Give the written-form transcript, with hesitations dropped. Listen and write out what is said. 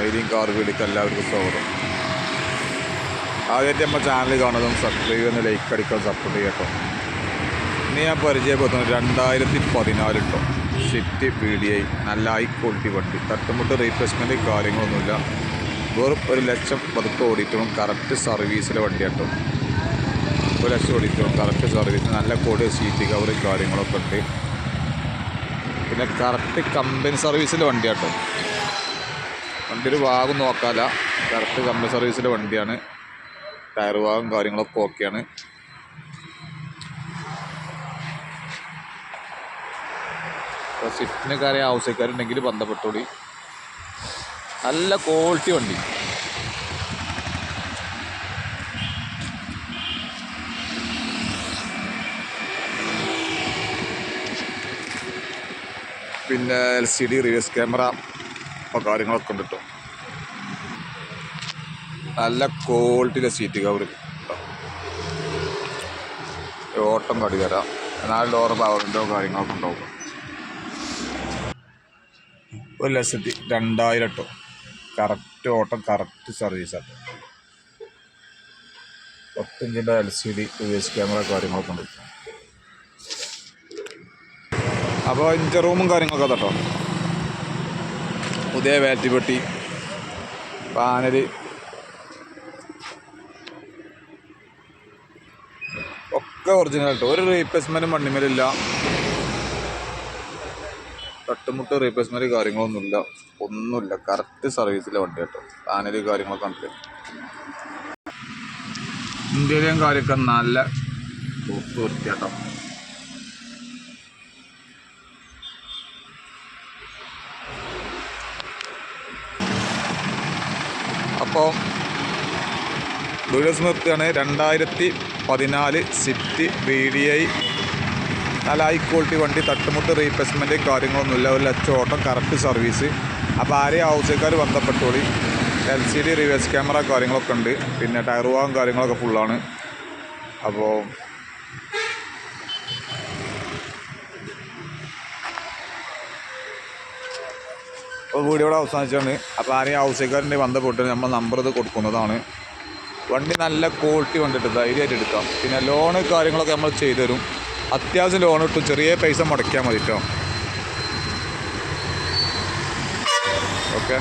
Mailing car വീടിക്ക് എല്ലാവർക്കും സ്വാഗതം. ആദ്യമായിട്ട് നമ്മൾ ചാനൽ കാണുന്നതും സബ്സ്ക്രൈബ് ചെയ്യുന്ന ലൈക്ക് അടിക്കാൻ സപ്പോർട്ട് ചെയ്യട്ടോ. ഇന്ന് ഞാൻ പരിചയപ്പെടുത്തുന്നത് 2014 കേട്ടോ സ്വിഫ്റ്റ് VDI. നല്ല ഹൈ ക്വാളിറ്റി വണ്ടി, തട്ടുമുട്ട് റീപ്ലേസ്മെൻറ്റ് കാര്യങ്ങളൊന്നുമില്ല. വെറും 1 ലക്ഷം പതുക്കെ ഓടിയിട്ടും കറക്റ്റ് സർവീസിലെ വണ്ടി കേട്ടോ. 1 ലക്ഷം ഓടിയിട്ടും കറക്റ്റ് സർവീസ്, നല്ല കോഡ് സീറ്റ് കവർ കാര്യങ്ങളൊക്കെ ഉണ്ട്. പിന്നെ കറക്റ്റ് കമ്പനി സർവീസിലെ വണ്ടി കേട്ടോ. വണ്ടി ഒരു ഭാഗം നോക്കാല്ല, കറക്റ്റ് കമ്പനി സർവീസിലെ വണ്ടിയാണ്. ടയർ ഭാഗം കാര്യങ്ങളൊക്കെ ഓക്കെയാണ്. അപ്പോൾ സ്വിഫ്റ്റിന് കാര്യം ആവശ്യക്കാരുണ്ടെങ്കിൽ ബന്ധപ്പെട്ടോളി. നല്ല ക്വാളിറ്റി വണ്ടി. പിന്നെ LCD റിവേഴ്സ് ക്യാമറ കാര്യങ്ങളൊക്കെ ഉണ്ട് കേട്ടോ. നല്ല ക്വാളിറ്റിയിലെ സീറ്റ് കവർ, ഓട്ടം കടി തരാം. 4 ഡോർ പവർ വിൻഡോ കാര്യങ്ങളൊക്കെ ഉണ്ടാവും. 1,02,000 കേട്ടോ. കറക്റ്റ് ഓട്ടം, കറക്റ്റ് സർവീസാട്ടോ. 10 ഇഞ്ചിൻ്റെ LCD റിവേഴ്സ് ക്യാമറ കാര്യങ്ങളൊക്കെ ഉണ്ട്. അപ്പോൾ ഇഞ്ചർ റൂമും കാര്യങ്ങളൊക്കെ കേട്ടോ. പുതിയ ബാറ്ററി പെട്ടി, പാനൽ ഒക്കെ ഒറിജിനൽ കേട്ടോ. ഒരു റീപ്ലേസ്മെൻറ്റും വണ്ടിമേലില്ല. തട്ടുമുട്ട് റീപ്ലേസ്മെൻറ്റ് കാര്യങ്ങളൊന്നുമില്ല, ഒന്നുമില്ല. കറക്റ്റ് സർവീസിലെ വണ്ടി കേട്ടോ. പാനൽ കാര്യങ്ങളൊക്കെ ഉണ്ട്. ഇന്ത്യയിലെയും കാര്യമൊക്കെ നല്ല വൃത്തി കേട്ടോ. അപ്പോൾ വീഡിയോസ് നിർത്തുകയാണ്. 2014 സ്വിഫ്റ്റ് VDI. നല്ല ഹൈ ക്വാളിറ്റി വണ്ടി, തട്ടുമുട്ട് റീപ്ലേസ്മെൻറ്റ് കാര്യങ്ങളൊന്നുമില്ല. 1 ലക്ഷം ഓട്ടം, കറക്റ്റ് സർവീസ്. അപ്പോൾ ആരെയും ആവശ്യക്കാർ ബന്ധപ്പെട്ടോളി. LCD റിവേഴ്സ് ക്യാമറ കാര്യങ്ങളൊക്കെ ഉണ്ട്. പിന്നെ ടയർ ഭാഗം കാര്യങ്ങളൊക്കെ ഫുള്ളാണ്. അപ്പോൾ വീഡിയോ ഇവിടെ അവസാനിച്ചാണ്. അപ്പോൾ ആരെയും ആവശ്യക്കാരൻ്റെ ബന്ധപ്പെട്ട് നമ്മൾ നമ്പർ ഇത് കൊടുക്കുന്നതാണ്. വണ്ടി നല്ല ക്വാളിറ്റി വണ്ടിട്ട് ധൈര്യമായിട്ട് എടുക്കാം. പിന്നെ ലോണ് കാര്യങ്ങളൊക്കെ നമ്മൾ ചെയ്തു തരും. അത്യാവശ്യം ലോൺ കിട്ടും, ചെറിയ പൈസ മുടക്കിയാൽ മതി കേട്ടോ. ഓക്കെ.